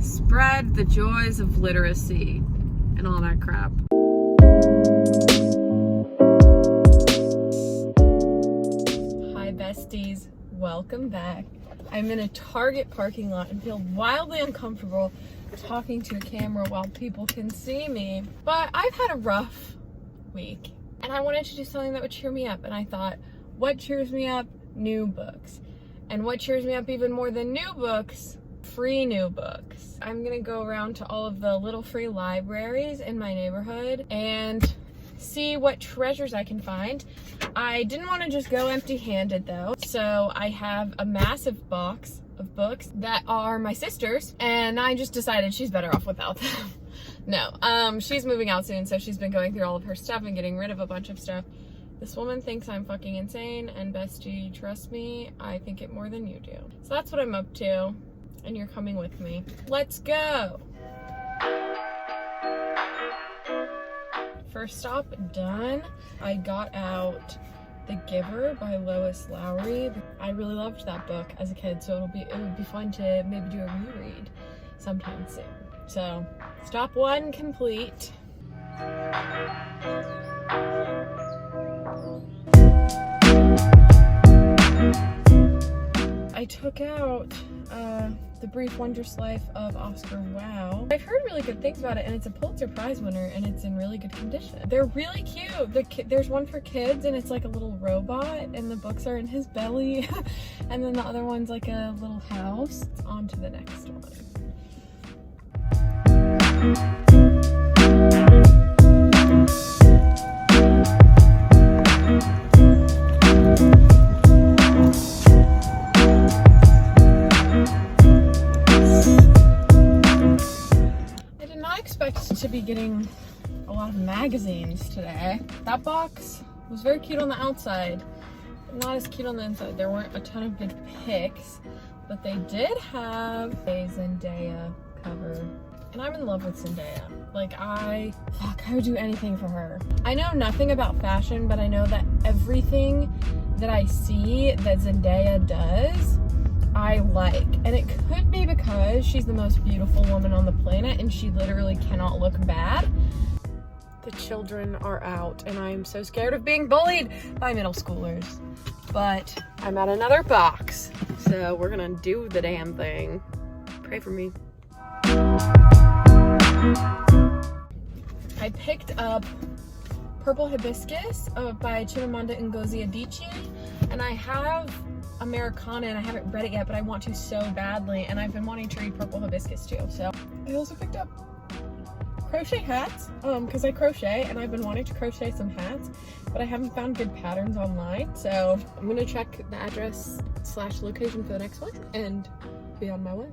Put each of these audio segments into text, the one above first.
Spread the joys of literacy and all that crap. Hi besties, welcome back. I'm in a Target parking lot and feel wildly uncomfortable talking to a camera while people can see me. But I've had a rough week and I wanted to do something that would cheer me up, and I thought, what cheers me up? New books. And what cheers me up even more than new books? Free new books. I'm gonna go around to all of the little free libraries in my neighborhood and see what treasures I can find. I didn't want to just go empty-handed though, so I have a massive box of books that are my sister's, and I just decided she's better off without them. No, she's moving out soon, so she's been going through all of her stuff and getting rid of a bunch of stuff. This woman thinks I'm fucking insane, and bestie, trust me, I think it more than you do. So that's what I'm up to, and you're coming with me. Let's go! First stop done. I got out The Giver by Lois Lowry. I really loved that book as a kid, so it would be fun to maybe do a reread sometime soon. So, stop one complete. I took out The Brief Wondrous Life of Oscar Wilde. I've heard really good things about it, and it's a Pulitzer Prize winner, and it's in really good condition. They're really cute. There's one for kids, and it's like a little robot, and the books are in his belly, and then the other one's like a little house. On to the next one. To be getting a lot of magazines today. That box was very cute on the outside, but not as cute on the inside. There weren't a ton of good picks, but they did have a Zendaya cover, and I'm in love with Zendaya. Like, I would do anything for her. I know nothing about fashion, but I know that everything that I see that Zendaya does, I like. And it could be because she's the most beautiful woman on the planet and she literally cannot look bad. The children are out and I am so scared of being bullied by middle schoolers. But I'm at another box, so we're gonna do the damn thing. Pray for me. I picked up Purple Hibiscus by Chimamanda Ngozi Adichie, and I have Americana and I haven't read it yet, but I want to so badly, and I've been wanting to read Purple Hibiscus too. So I also picked up crochet hats because I crochet and I've been wanting to crochet some hats, but I haven't found good patterns online, so I'm gonna check the address / location for the next one and be on my way.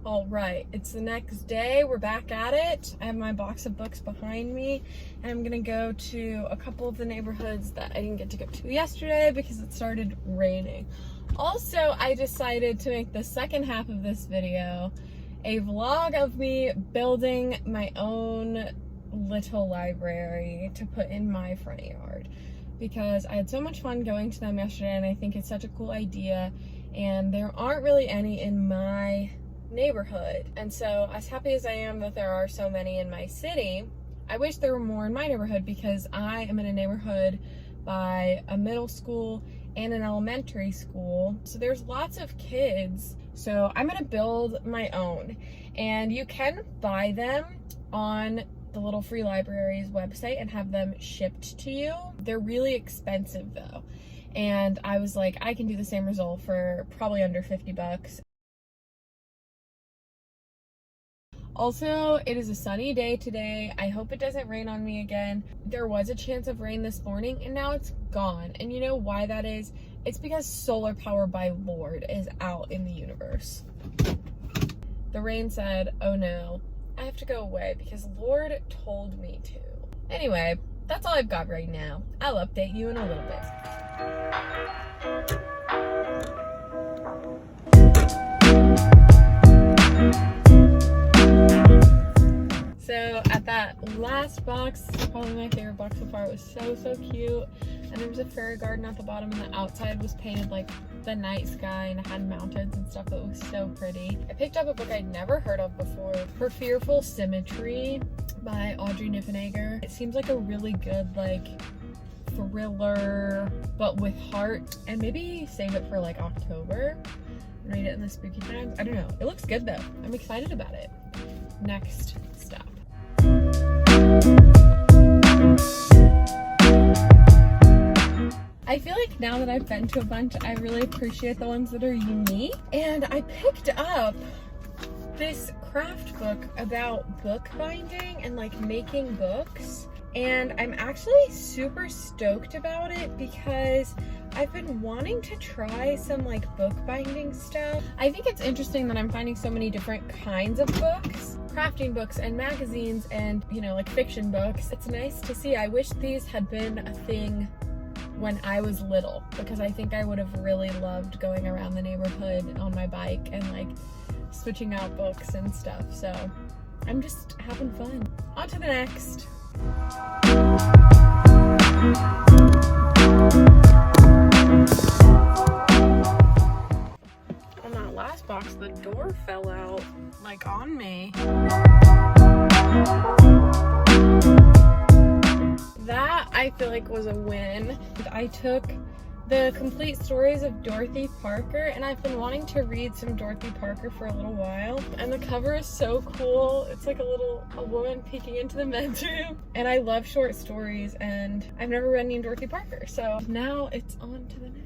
All right, it's the next day. We're back at it. I have my box of books behind me, and I'm gonna go to a couple of the neighborhoods that I didn't get to go to yesterday because it started raining. Also, I decided to make the second half of this video a vlog of me building my own little library to put in my front yard, because I had so much fun going to them yesterday, and I think it's such a cool idea, and there aren't really any in my neighborhood. And so, as happy as I am that there are so many in my city, I wish there were more in my neighborhood, because I am in a neighborhood by a middle school and an elementary school, so there's lots of kids. So I'm gonna build my own, and you can buy them on the little free library's website and have them shipped to you. They're really expensive though, and I was like, I can do the same result for probably under 50 bucks. Also, it is a sunny day today. I hope it doesn't rain on me again. There was a chance of rain this morning and now it's gone. And you know why that is? It's because solar power by Lord is out in the universe. The rain said, oh no, I have to go away because Lord told me to. Anyway, that's all I've got right now. I'll update you in a little bit. that last box, probably my favorite box so far. It was so cute. And there was a fairy garden at the bottom, and the outside was painted like the night sky, and it had mountains and stuff that was so pretty. I picked up a book I'd never heard of before, For Fearful Symmetry by Audrey Niffenegger. It seems like a really good like thriller, but with heart, and maybe save it for like October and read it in the spooky times. I don't know. It looks good though. I'm excited about it. Next step. I feel like now that I've been to a bunch, I really appreciate the ones that are unique. And I picked up this craft book about bookbinding and like making books. And I'm actually super stoked about it because I've been wanting to try some like bookbinding stuff. I think it's interesting that I'm finding so many different kinds of books, crafting books and magazines and, you know, like fiction books. It's nice to see. I wish these had been a thing when I was little, because I think I would have really loved going around the neighborhood on my bike and like switching out books and stuff. So I'm just having fun. On to the next. On that last box, the door fell out like on me. That I feel like was a win. I took the complete stories of Dorothy Parker, and I've been wanting to read some Dorothy Parker for a little while, and the cover is so cool. It's like a woman peeking into the men's room, and I love short stories, and I've never read any Dorothy Parker, so now it's on to the next.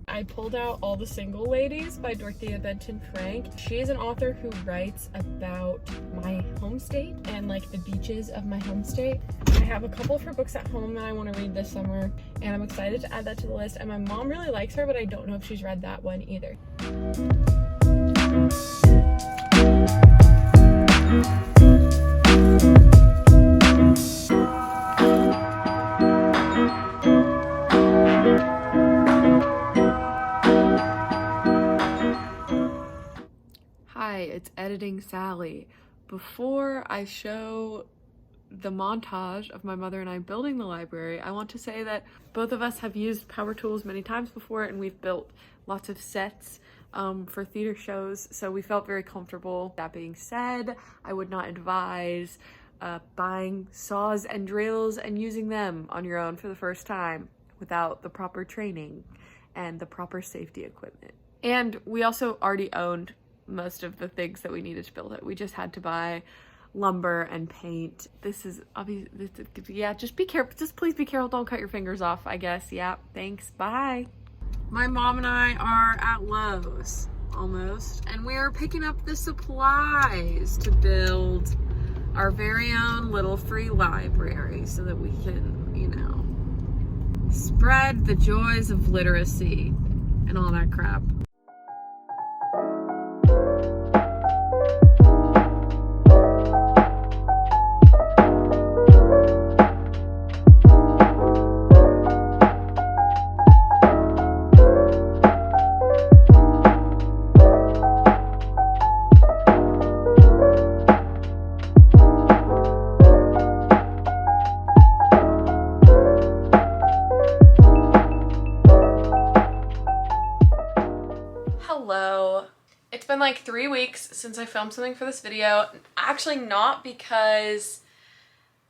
I pulled out All the Single Ladies by Dorothea Benton Frank. She is an author who writes about my home state and like the beaches of my home state. I have a couple of her books at home that I want to read this summer, and I'm excited to add that to the list. And my mom really likes her, but I don't know if she's read that one either. Hi, it's Editing Sally. Before I show the montage of my mother and I building the library, I want to say that both of us have used power tools many times before, and we've built lots of sets for theater shows, so we felt very comfortable. That being said, I would not advise buying saws and drills and using them on your own for the first time without the proper training and the proper safety equipment. And we also already owned most of the things that we needed to build it. We just had to buy lumber and paint. This is obvious. Yeah, just be careful. Just please be careful. Don't cut your fingers off, I guess. Yeah, thanks. Bye. My mom and I are at Lowe's almost, and we are picking up the supplies to build our very own little free library so that we can, you know, spread the joys of literacy and all that crap. Hello. It's been like 3 weeks since I filmed something for this video. Actually not because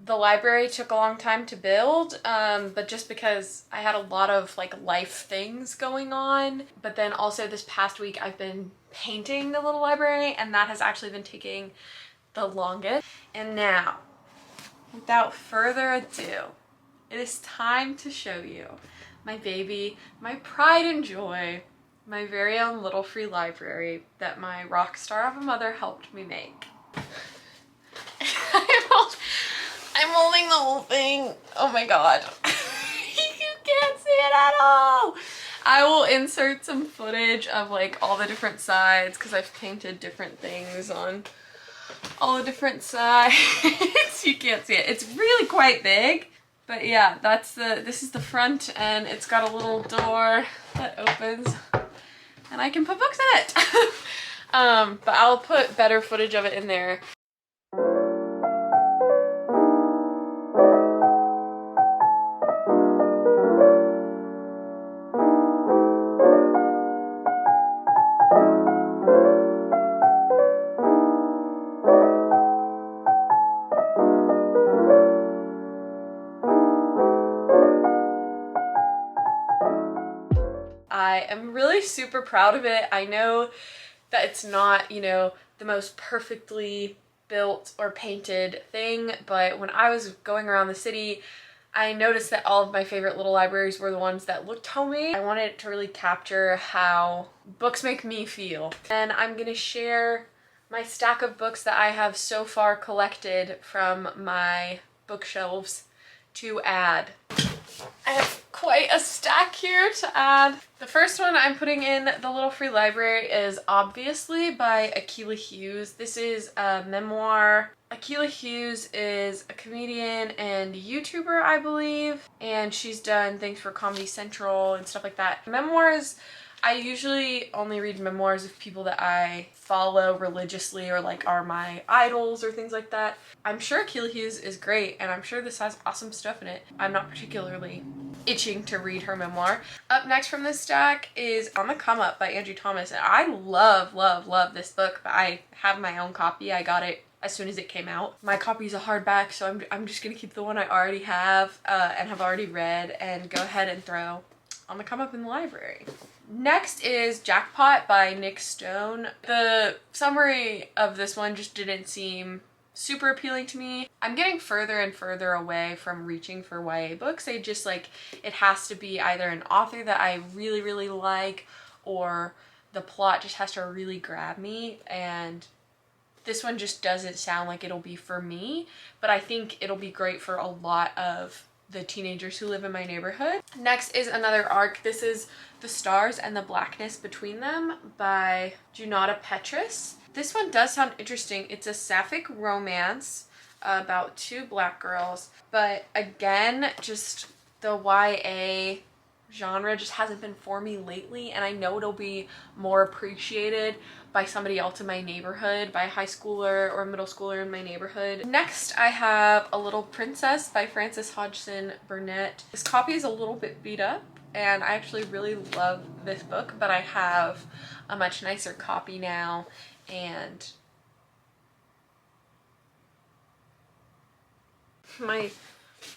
the library took a long time to build, but just because I had a lot of like life things going on. But then also this past week I've been painting the little library, and that has actually been taking the longest. And now, without further ado, it is time to show you my baby, my pride and joy, my very own little free library that my rock star of a mother helped me make. I'm holding the whole thing. Oh my god. You can't see it at all. I will insert some footage of like all the different sides because I've painted different things on all the different sides. You can't see it. It's really quite big. But yeah, this is the front, and it's got a little door that opens and I can put books in it. But I'll put better footage of it in there. I am really super proud of it. I know that it's not, you know, the most perfectly built or painted thing, but when I was going around the city, I noticed that all of my favorite little libraries were the ones that looked homey. I wanted to really capture how books make me feel. And I'm gonna share my stack of books that I have so far collected from my bookshelves to add. I have quite a stack here to add. The first one I'm putting in the little free library is obviously by Akilah Hughes. This is a memoir. Akilah Hughes is a comedian and YouTuber, I believe, and she's done things for Comedy Central and stuff like that. Memoirs, I usually only read memoirs of people that I follow religiously or like are my idols or things like that. I'm sure Akilah Hughes is great, and I'm sure this has awesome stuff in it. I'm not particularly itching to read her memoir. Up next from this stack is On the Come Up by Angie Thomas, and I love, love, love this book, but I have my own copy. I got it as soon as it came out. My copy is a hardback, so I'm just gonna keep the one I already have and have already read and go ahead and throw On the Come Up in the library. Next is Jackpot by Nick Stone. The summary of this one just didn't seem super appealing to me. I'm getting further and further away from reaching for YA books. It just like, it has to be either an author that I really, really like, or the plot just has to really grab me, and this one just doesn't sound like it'll be for me, but I think it'll be great for a lot of the teenagers who live in my neighborhood. Next is another arc. This is The Stars and the Blackness Between Them by Junauda Petrus. This one does sound interesting. It's a sapphic romance about two black girls, but again, just the YA genre just hasn't been for me lately, and I know it'll be more appreciated by somebody else in my neighborhood, by a high schooler or a middle schooler in my neighborhood. Next, I have A Little Princess by Frances Hodgson Burnett. This copy is a little bit beat up, and I actually really love this book, but I have a much nicer copy now, and my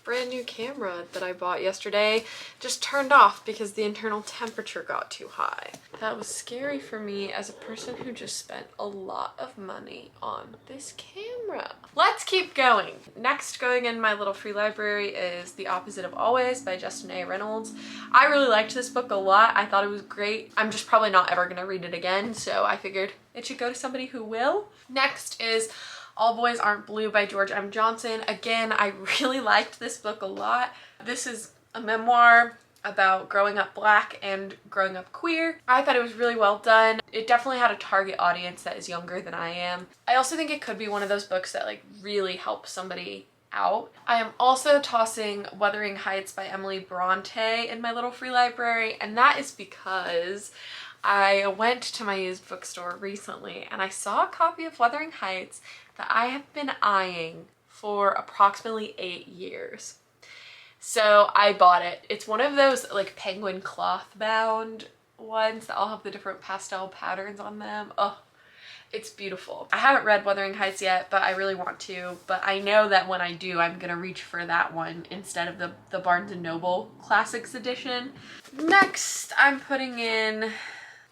brand new camera that I bought yesterday just turned off because the internal temperature got too high. That was scary for me as a person who just spent a lot of money on this camera. Let's keep going. Next going in my little free library is The Opposite of Always by Justin A. Reynolds. I really liked this book a lot. I thought it was great. I'm just probably not ever gonna read it again, so I figured it should go to somebody who will. Next is All Boys Aren't Blue by George M. Johnson. Again, I really liked this book a lot. This is a memoir about growing up black and growing up queer. I thought it was really well done. It definitely had a target audience that is younger than I am. I also think it could be one of those books that like really helps somebody out. I am also tossing Wuthering Heights by Emily Bronte in my little free library, and that is because I went to my used bookstore recently and I saw a copy of Wuthering Heights that I have been eyeing for approximately 8 years. So I bought it. It's one of those like penguin cloth bound ones that all have the different pastel patterns on them. Oh, it's beautiful. I haven't read Wuthering Heights yet, but I really want to. But I know that when I do, I'm gonna reach for that one instead of the Barnes & Noble Classics edition. Next, I'm putting in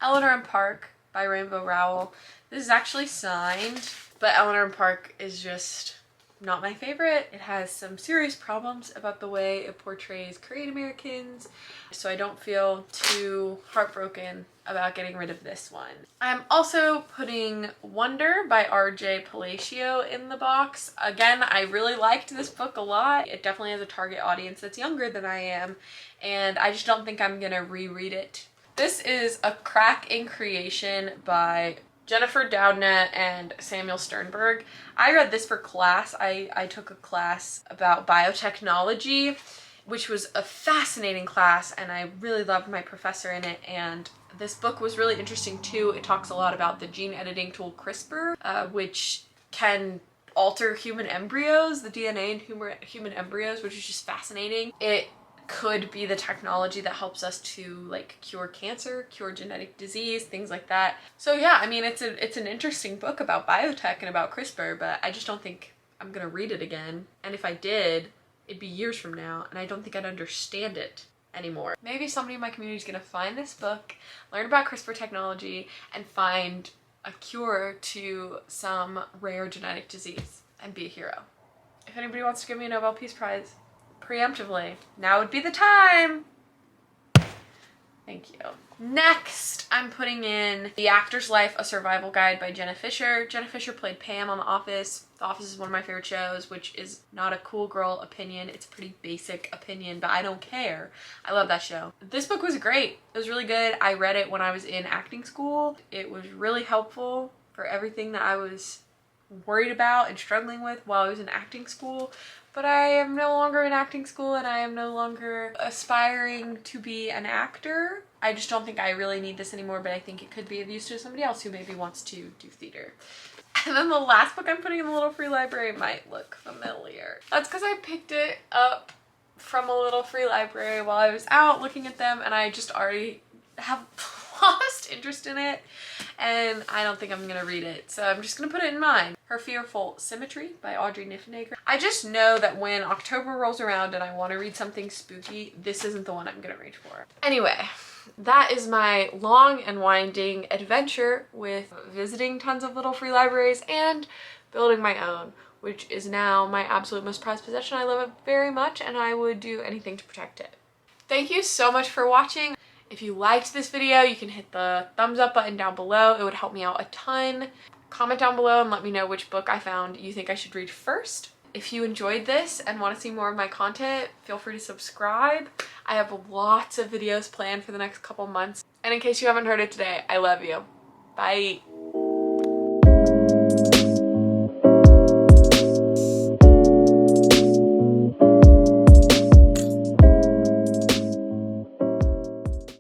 Eleanor and Park by Rainbow Rowell. This is actually signed, but Eleanor and Park is just not my favorite. It has some serious problems about the way it portrays Korean Americans, so I don't feel too heartbroken about getting rid of this one. I'm also putting Wonder by R.J. Palacio in the box. Again, I really liked this book a lot. It definitely has a target audience that's younger than I am, and I just don't think I'm gonna reread it. This is A Crack in Creation by Jennifer Doudna and Samuel Sternberg. I read this for class. I took a class about biotechnology, which was a fascinating class, and I really loved my professor in it, and this book was really interesting too. It talks a lot about the gene editing tool CRISPR, which can alter human embryos, the DNA in human embryos, which is just fascinating. It could be the technology that helps us to like cure cancer, cure genetic disease, things like that. So yeah, I mean, it's an interesting book about biotech and about CRISPR, but I just don't think I'm gonna read it again. And if I did, it'd be years from now, and I don't think I'd understand it anymore. Maybe somebody in my community is gonna find this book, learn about CRISPR technology, and find a cure to some rare genetic disease and be a hero. If anybody wants to give me a Nobel Peace Prize preemptively, now would be the time. Thank you. Next, I'm putting in The Actor's Life, A Survival Guide by Jenna Fischer. Jenna Fischer played Pam on The Office. The Office is one of my favorite shows, which is not a cool girl opinion. It's a pretty basic opinion, but I don't care. I love that show. This book was great. It was really good. I read it when I was in acting school. It was really helpful for everything that I was worried about and struggling with while I was in acting school. But I am no longer in acting school, and I am no longer aspiring to be an actor. I just don't think I really need this anymore, but I think it could be of use to somebody else who maybe wants to do theater. And then the last book I'm putting in the Little Free Library might look familiar. That's because I picked it up from a Little Free Library while I was out looking at them, and I just already have lost interest in it, and I don't think I'm gonna read it, so I'm just gonna put it in mine. Her Fearful Symmetry by Audrey Niffenegger. I just know that when October rolls around and I want to read something spooky, this isn't the one I'm gonna reach for. Anyway, that is my long and winding adventure with visiting tons of Little Free Libraries and building my own, which is now my absolute most prized possession. I love it very much, and I would do anything to protect it. Thank you so much for watching. If you liked this video, you can hit the thumbs up button down below. It would help me out a ton. Comment down below and let me know which book I found you think I should read first. If you enjoyed this and want to see more of my content, feel free to subscribe. I have lots of videos planned for the next couple months. And in case you haven't heard it today, I love you. Bye.